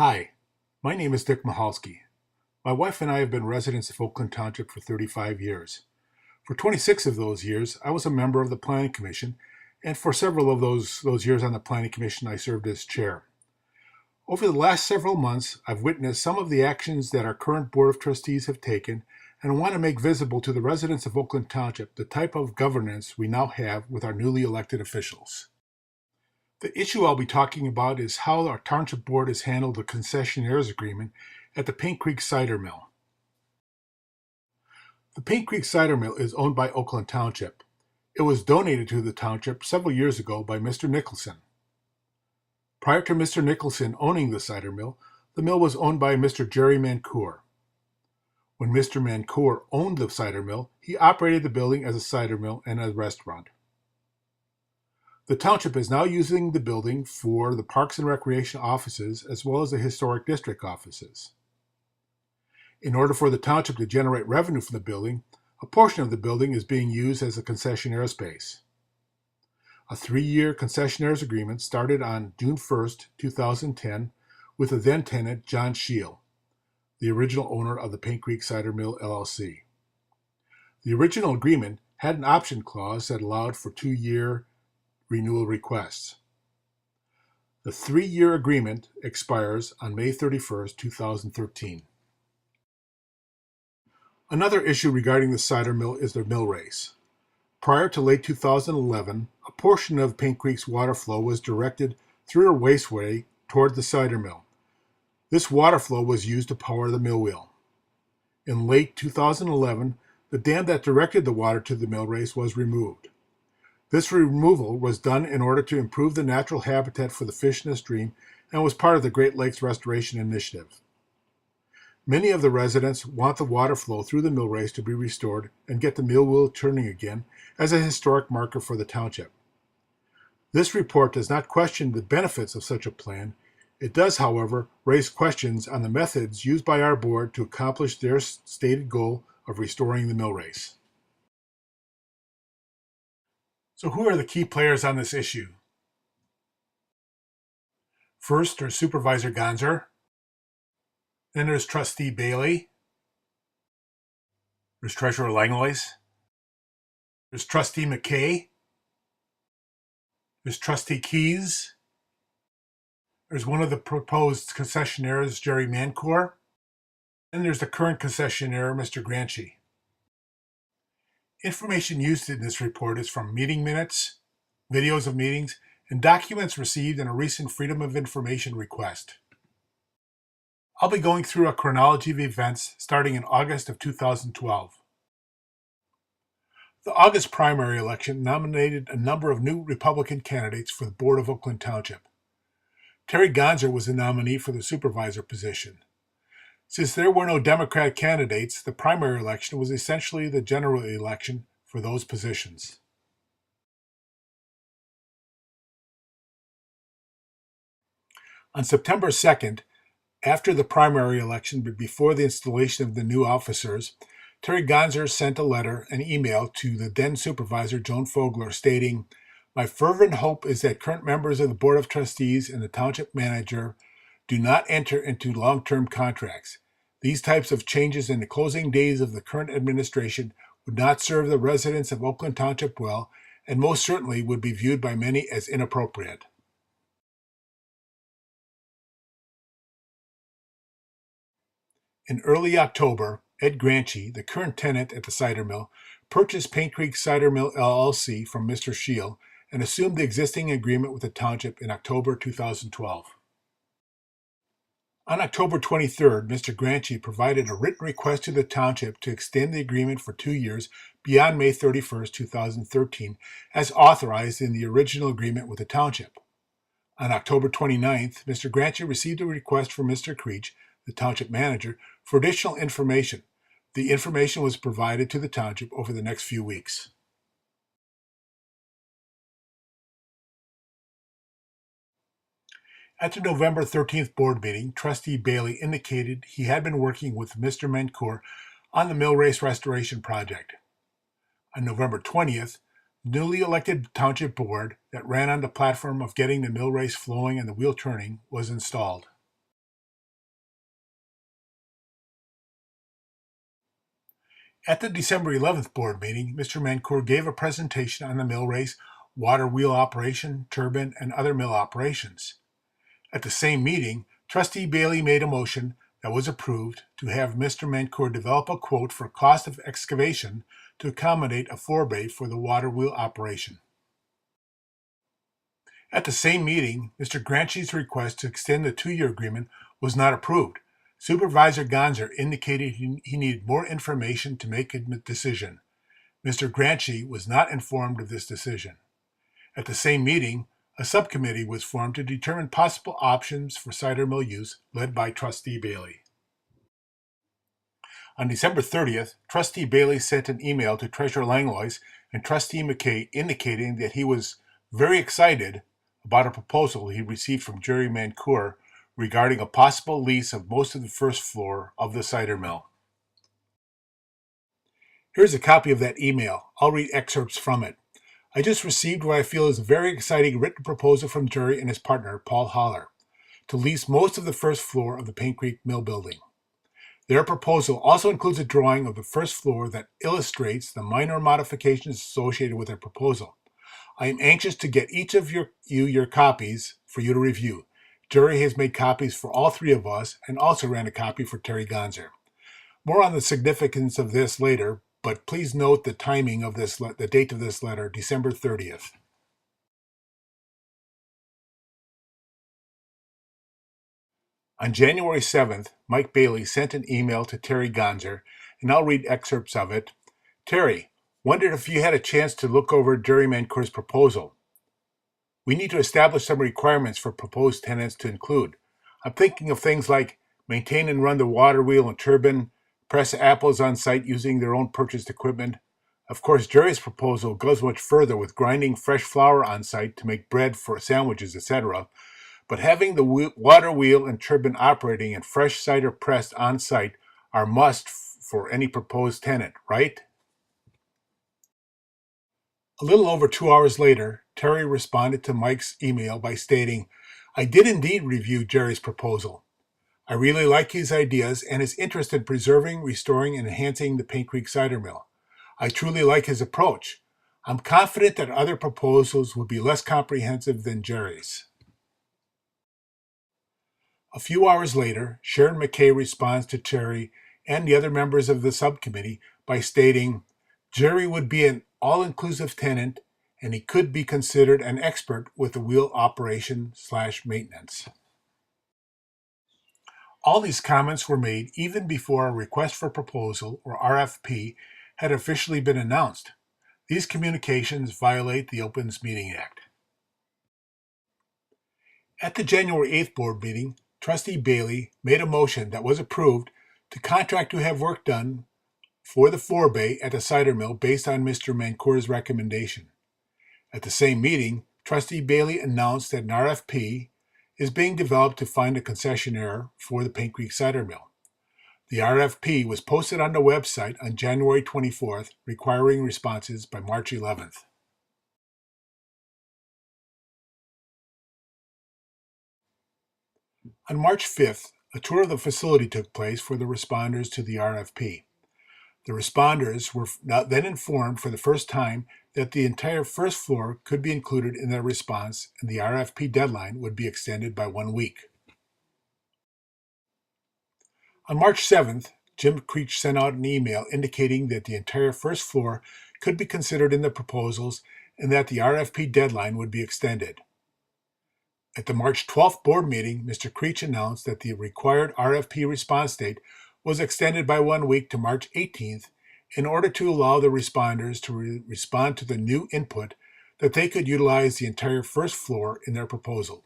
Hi, my name is Dick Mahalski. My wife and I have been residents of Oakland Township for 35 years. For 26 of those years, I was a member of the Planning Commission, and for several of those years on the Planning Commission, I served as chair. Over the last several months, I've witnessed some of the actions that our current Board of Trustees have taken, and I want to make visible to the residents of Oakland Township the type of governance we now have with our newly elected officials. The issue I'll be talking about is how our Township Board has handled the concessionaires agreement at the Paint Creek Cider Mill. The Paint Creek Cider Mill is owned by Oakland Township. It was donated to the township several years ago by Mr. Nicholson. Prior to Mr. Nicholson owning the cider mill was owned by Mr. Jerry Mancour. When Mr. Mancour owned the cider mill, he operated the building as a cider mill and a restaurant. The township is now using the building for the Parks and Recreation offices as well as the Historic District offices. In order for the township to generate revenue from the building, a portion of the building is being used as a concessionaire space. A 3-year concessionaires agreement started on June 1, 2010 with the then tenant John Scheel, the original owner of the Paint Creek Cider Mill LLC. The original agreement had an option clause that allowed for 2-year renewal requests. The 3-year agreement expires on May 31, 2013. Another issue regarding the cider mill is the mill race. Prior to late 2011, a portion of Paint Creek's water flow was directed through a raceway toward the cider mill. This water flow was used to power the mill wheel. In late 2011, the dam that directed the water to the mill race was removed. This removal was done in order to improve the natural habitat for the fish in the stream and was part of the Great Lakes Restoration Initiative. Many of the residents want the water flow through the mill race to be restored and get the mill wheel turning again as a historic marker for the township. This report does not question the benefits of such a plan. It does, however, raise questions on the methods used by our board to accomplish their stated goal of restoring the mill race. So who are the key players on this issue? First, there's Supervisor Gonzer. Then there's Trustee Bailey. There's Treasurer Langlois. There's Trustee McKay. There's Trustee Keys. There's one of the proposed concessionaires, Jerry Mancour. And there's the current concessionaire, Mr. Granchi. Information used in this report is from meeting minutes, videos of meetings, and documents received in a recent Freedom of Information request. I'll be going through a chronology of events starting in August of 2012. The August primary election nominated a number of new Republican candidates for the Board of Oakland Township. Terry Gonzer was the nominee for the supervisor position. Since there were no Democratic candidates, the primary election was essentially the general election for those positions. On September 2nd, after the primary election but before the installation of the new officers, Terry Gonzer sent a letter and email to the then supervisor, Joan Fogler, stating, "My fervent hope is that current members of the Board of Trustees and the Township Manager do not enter into long-term contracts. These types of changes in the closing days of the current administration would not serve the residents of Oakland Township well, and most certainly would be viewed by many as inappropriate." In early October, Ed Granchi, the current tenant at the cider mill, purchased Paint Creek Cider Mill LLC from Mr. Scheel and assumed the existing agreement with the township in October 2012. On October 23rd, Mr. Granchi provided a written request to the township to extend the agreement for 2 years beyond May 31, 2013, as authorized in the original agreement with the township. On October 29th, Mr. Granchi received a request from Mr. Creech, the township manager, for additional information. The information was provided to the township over the next few weeks. At the November 13th board meeting, Trustee Bailey indicated he had been working with Mr. Mancour on the mill race restoration project. On November 20th, the newly elected township board that ran on the platform of getting the mill race flowing and the wheel turning was installed. At the December 11th board meeting, Mr. Mancour gave a presentation on the mill race, water wheel operation, turbine, and other mill operations. At the same meeting, Trustee Bailey made a motion that was approved to have Mr. Mancour develop a quote for cost of excavation to accommodate a forebay for the water wheel operation. At the same meeting, Mr. Granchi's request to extend the 2-year agreement was not approved. Supervisor Gonzer indicated he needed more information to make a decision. Mr. Granchi was not informed of this decision. At the same meeting, a subcommittee was formed to determine possible options for cider mill use, led by Trustee Bailey. On December 30th, Trustee Bailey sent an email to Treasurer Langlois and Trustee McKay indicating that he was very excited about a proposal he received from Jerry Mancour regarding a possible lease of most of the first floor of the cider mill. Here's a copy of that email. I'll read excerpts from it. I just received what I feel is a very exciting written proposal from Jerry and his partner, Paul Holler, to lease most of the first floor of the Paint Creek Mill building. Their proposal also includes a drawing of the first floor that illustrates the minor modifications associated with their proposal. I am anxious to get each of your copies for you to review. Jerry has made copies for all 3 of us and also ran a copy for Terry Gonzer. More on the significance of this later, but please note the timing of the date of this letter, December 30th. On January 7th, Mike Bailey sent an email to Terry Gonzer, and I'll read excerpts of it. Terry, wondered if you had a chance to look over Jerry Mancour's proposal. We need to establish some requirements for proposed tenants to include. I'm thinking of things like maintain and run the water wheel and turbine, press apples on site using their own purchased equipment. Of course, Jerry's proposal goes much further with grinding fresh flour on site to make bread for sandwiches, etc. But having the water wheel and turbine operating and fresh cider pressed on site are must for any proposed tenant, right? A little over 2 hours later, Terry responded to Mike's email by stating, I did indeed review Jerry's proposal. I really like his ideas and his interest in preserving, restoring, and enhancing the Paint Creek Cider Mill. I truly like his approach. I'm confident that other proposals will be less comprehensive than Jerry's. A few hours later, Sharon McKay responds to Terry and the other members of the subcommittee by stating, Jerry would be an all-inclusive tenant and he could be considered an expert with the wheel operation/maintenance. All these comments were made even before a request for proposal, or RFP, had officially been announced. These communications violate the Open Meeting Act. At the January 8th board meeting, Trustee Bailey made a motion that was approved to contract to have work done for the forebay at the cider mill based on Mr. Mancour's recommendation. At the same meeting, Trustee Bailey announced that an RFP is being developed to find a concessionaire for the Paint Creek Cider Mill. The RFP was posted on the website on January 24th, requiring responses by March 11th. On March 5th, a tour of the facility took place for the responders to the RFP. The responders were then informed for the first time that the entire first floor could be included in their response and the RFP deadline would be extended by 1 week. On March 7th, Jim Creech sent out an email indicating that the entire first floor could be considered in the proposals and that the RFP deadline would be extended. At the March 12th board meeting, Mr. Creech announced that the required RFP response date was extended by 1 week to March 18th in order to allow the responders to respond to the new input that they could utilize the entire first floor in their proposal.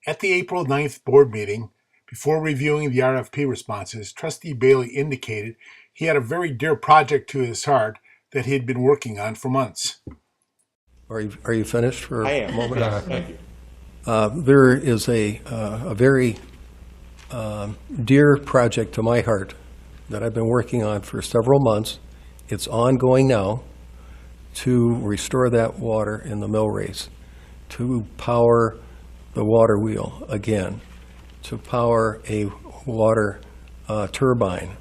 At the April 9th board meeting, before reviewing the RFP responses, Trustee Bailey indicated he had a very dear project to his heart that he had been working on for months. Are you finished for a moment? Yes, thank you. There is a very dear project to my heart that I've been working on for several months. It's ongoing now to restore that water in the mill race, to power the water wheel again. to power a water turbine.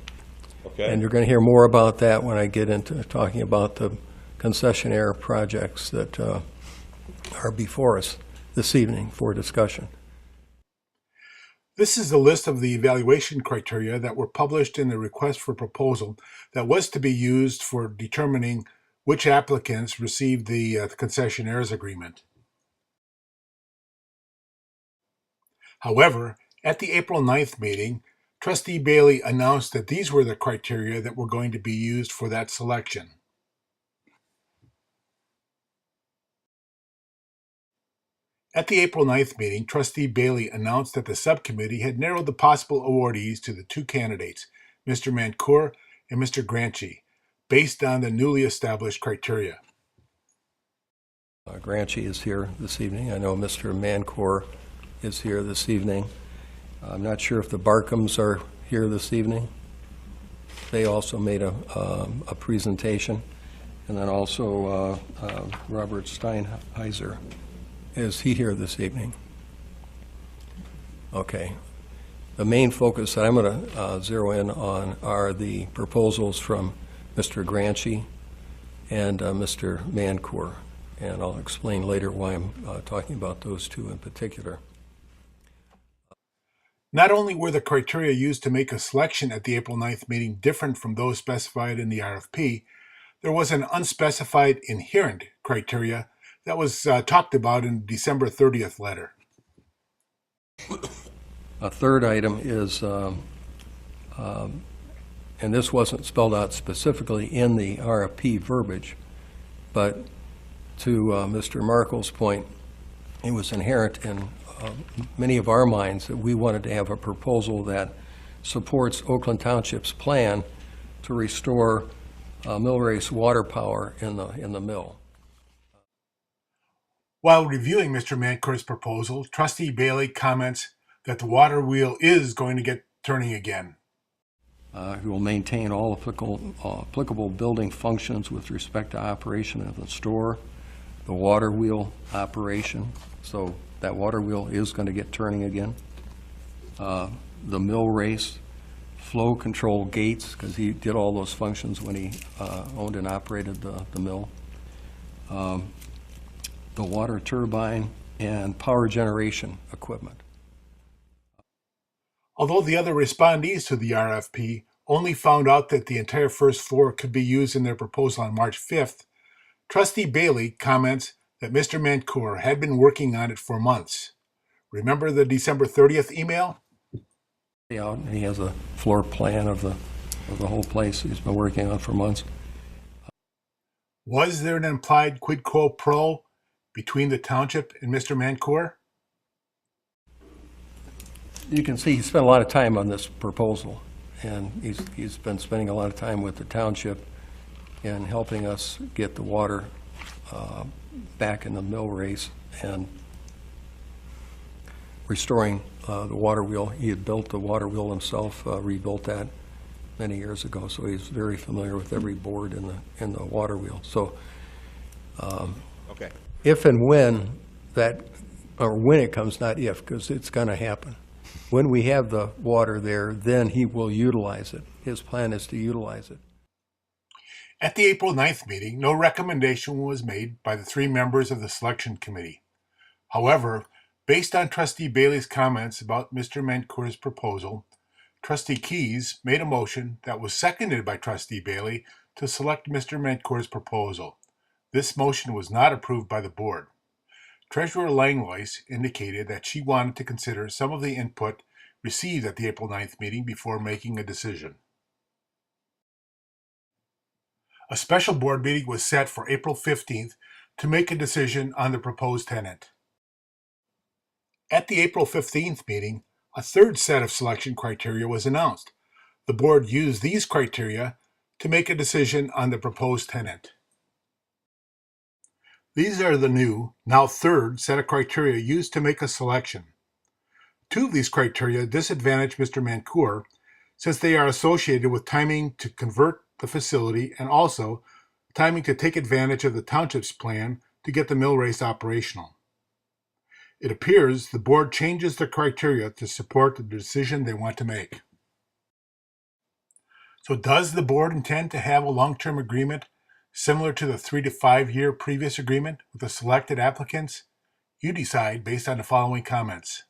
Okay. And you're going to hear more about that when I get into talking about the concessionaire projects that are before us this evening for discussion. This is a list of the evaluation criteria that were published in the request for proposal that was to be used for determining which applicants received the concessionaire's agreement. However, at the April 9th meeting, Trustee Bailey announced that these were the criteria that were going to be used for that selection. At the April 9th meeting, Trustee Bailey announced that the subcommittee had narrowed the possible awardees to the two candidates, Mr. Mancour and Mr. Granchi, based on the newly established criteria. Granchi is here this evening. I know Mr. Mancour is here this evening. I'm not sure if the Barkums are here this evening. They also made a presentation. And then also Robert Steinheiser. Is he here this evening? Okay. The main focus that I'm going to zero in on are the proposals from Mr. Granchi and Mr. Mancour. And I'll explain later why I'm talking about those two in particular. Not only were the criteria used to make a selection at the April 9th meeting different from those specified in the RFP, there was an unspecified inherent criteria that was talked about in the December 30th letter. A third item is, and this wasn't spelled out specifically in the RFP verbiage, but to Mr. Markle's point, it was inherent in many of our minds that we wanted to have a proposal that supports Oakland Township's plan to restore mill race water power in the mill. While reviewing Mr. Mancour's proposal, Trustee Bailey comments that the water wheel is going to get turning again. He will maintain all applicable building functions with respect to operation of the store, the water wheel operation, so that water wheel is going to get turning again. The mill race, flow control gates, because he did all those functions when he owned and operated the mill. The water turbine and power generation equipment. Although the other respondees to the RFP only found out that the entire first floor could be used in their proposal on March 5th, Trustee Bailey comments that Mr. Mancour had been working on it for months. Remember the December 30th email? Yeah, he has a floor plan of the whole place he's been working on for months. Was there an implied quid quo pro between the township and Mr. Mancour? You can see he spent a lot of time on this proposal, and he's been spending a lot of time with the township in helping us get the water back in the mill race and restoring the water wheel. He had built the water wheel himself, rebuilt that many years ago, so he's very familiar with every board in the water wheel. So Okay. if and when that, or when it comes, not if, because it's going to happen. When we have the water there, then he will utilize it. His plan is to utilize it. At the April 9th meeting, no recommendation was made by the three members of the selection committee. However, based on Trustee Bailey's comments about Mr. Mancour's proposal, Trustee Keys made a motion that was seconded by Trustee Bailey to select Mr. Mancour's proposal. This motion was not approved by the board. Treasurer Langlois indicated that she wanted to consider some of the input received at the April 9th meeting before making a decision. A special board meeting was set for April 15th to make a decision on the proposed tenant. At the April 15th meeting, a third set of selection criteria was announced. The board used these criteria to make a decision on the proposed tenant. These are the new, now third, set of criteria used to make a selection. Two of these criteria disadvantage Mr. Mancour since they are associated with timing to convert the facility and also timing to take advantage of the township's plan to get the mill race operational. It appears the board changes the criteria to support the decision they want to make. So does the board intend to have a long-term agreement similar to the 3 to 5 year previous agreement with the selected applicants? You decide based on the following comments.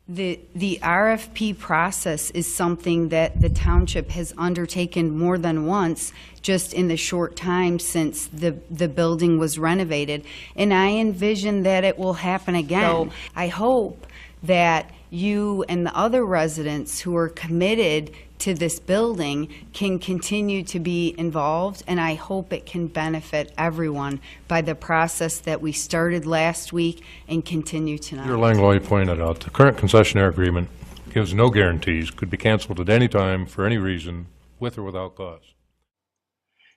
The RFP process is something that the township has undertaken more than once just in the short time since the building was renovated. And I envision that it will happen again. So I hope that you and the other residents who are committed to this building can continue to be involved, and I hope it can benefit everyone by the process that we started last week and continue tonight. Peter Langlois pointed out the current concessionaire agreement gives no guarantees, could be canceled at any time for any reason, with or without cause.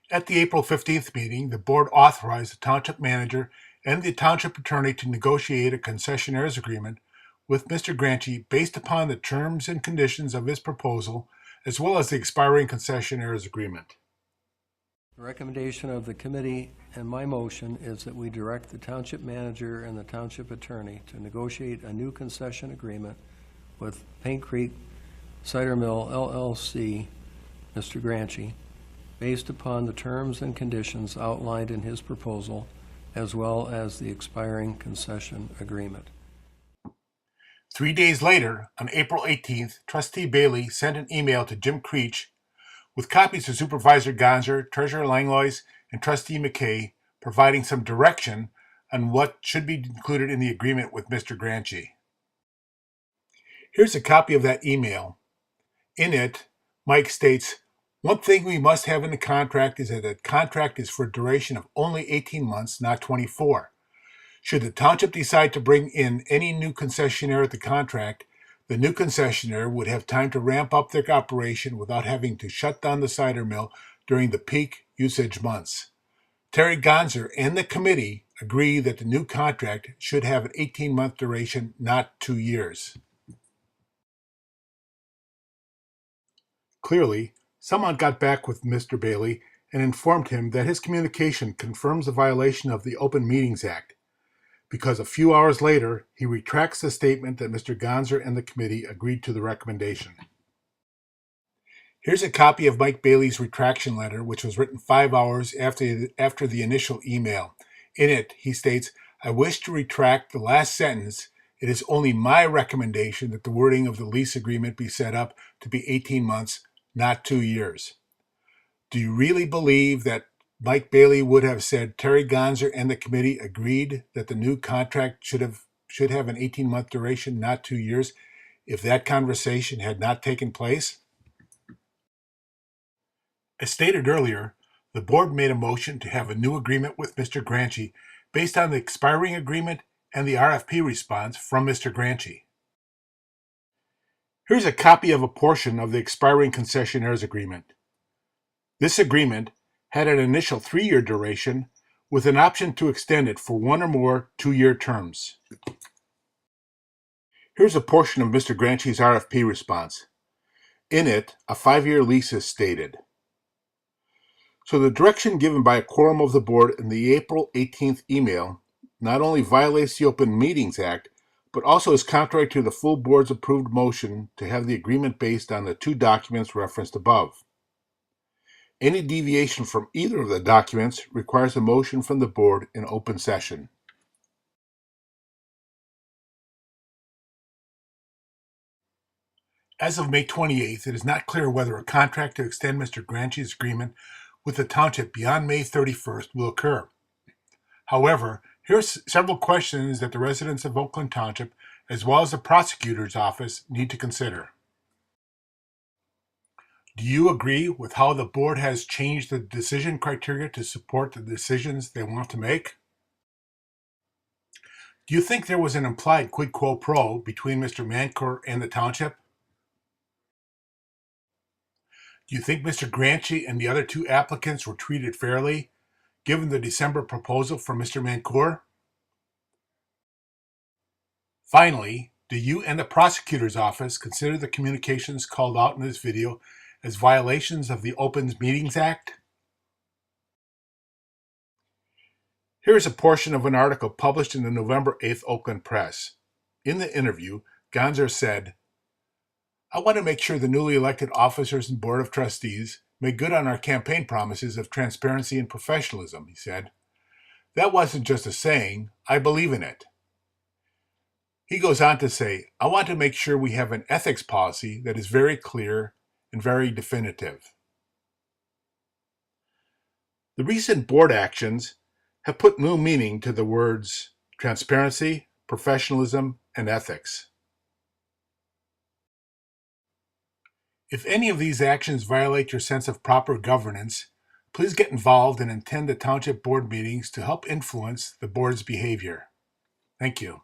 At the April 15th meeting, the board authorized the township manager and the township attorney to negotiate a concessionaire's agreement with Mr. Granchi based upon the terms and conditions of his proposal, as well as the expiring concessionaire's agreement. The recommendation of the committee and my motion is that we direct the township manager and the township attorney to negotiate a new concession agreement with Paint Creek Cider Mill LLC, Mr. Granchi, based upon the terms and conditions outlined in his proposal, as well as the expiring concession agreement. 3 days later, on April 18th, Trustee Bailey sent an email to Jim Creech with copies to Supervisor Gonzer, Treasurer Langlois, and Trustee McKay, providing some direction on what should be included in the agreement with Mr. Granchi. Here's a copy of that email. In it, Mike states, "One thing we must have in the contract is that the contract is for a duration of only 18 months, not 24. Should the township decide to bring in any new concessionaire at the contract, the new concessionaire would have time to ramp up their operation without having to shut down the cider mill during the peak usage months. Terry Gonzer and the committee agree that the new contract should have an 18-month duration, not 2 years." Clearly, someone got back with Mr. Bailey and informed him that his communication confirms a violation of the Open Meetings Act, because a few hours later, he retracts the statement that Mr. Gonzer and the committee agreed to the recommendation. Here's a copy of Mike Bailey's retraction letter, which was written 5 hours after the initial email. In it, he states, "I wish to retract the last sentence. It is only my recommendation that the wording of the lease agreement be set up to be 18 months, not 2 years. Do you really believe that Mike Bailey would have said Terry Gonzer and the committee agreed that the new contract should have an 18-month duration, not 2 years, if that conversation had not taken place?" As stated earlier, the board made a motion to have a new agreement with Mr. Granchi based on the expiring agreement and the RFP response from Mr. Granchi. Here's a copy of a portion of the expiring concessionaire's agreement. This agreement had an initial 3-year duration with an option to extend it for 1 or more 2-year terms. Here's a portion of Mr. Granchi's RFP response. In it, a 5-year lease is stated. So the direction given by a quorum of the board in the April 18th email not only violates the Open Meetings Act, but also is contrary to the full board's approved motion to have the agreement based on the 2 documents referenced above. Any deviation from either of the documents requires a motion from the board in open session. As of May 28th, it is not clear whether a contract to extend Mr. Granchi's agreement with the township beyond May 31st will occur. However, here are several questions that the residents of Oakland Township, as well as the prosecutor's office, need to consider. Do you agree with how the board has changed the decision criteria to support the decisions they want to make? Do you think there was an implied quid quo pro between Mr. Mancour and the township? Do you think Mr. Granchi and the other 2 applicants were treated fairly, given the December proposal from Mr. Mancour? Finally, do you and the prosecutor's office consider the communications called out in this video as violations of the Open Meetings Act? Here is a portion of an article published in the November 8th Oakland Press. In the interview, Gonzer said, "I want to make sure the newly elected officers and Board of Trustees make good on our campaign promises of transparency and professionalism," he said. "That wasn't just a saying, I believe in it." He goes on to say, "I want to make sure we have an ethics policy that is very clear and very definitive." The recent board actions have put new meaning to the words transparency, professionalism, and ethics. If any of these actions violate your sense of proper governance, please get involved and attend the Township Board meetings to help influence the board's behavior. Thank you.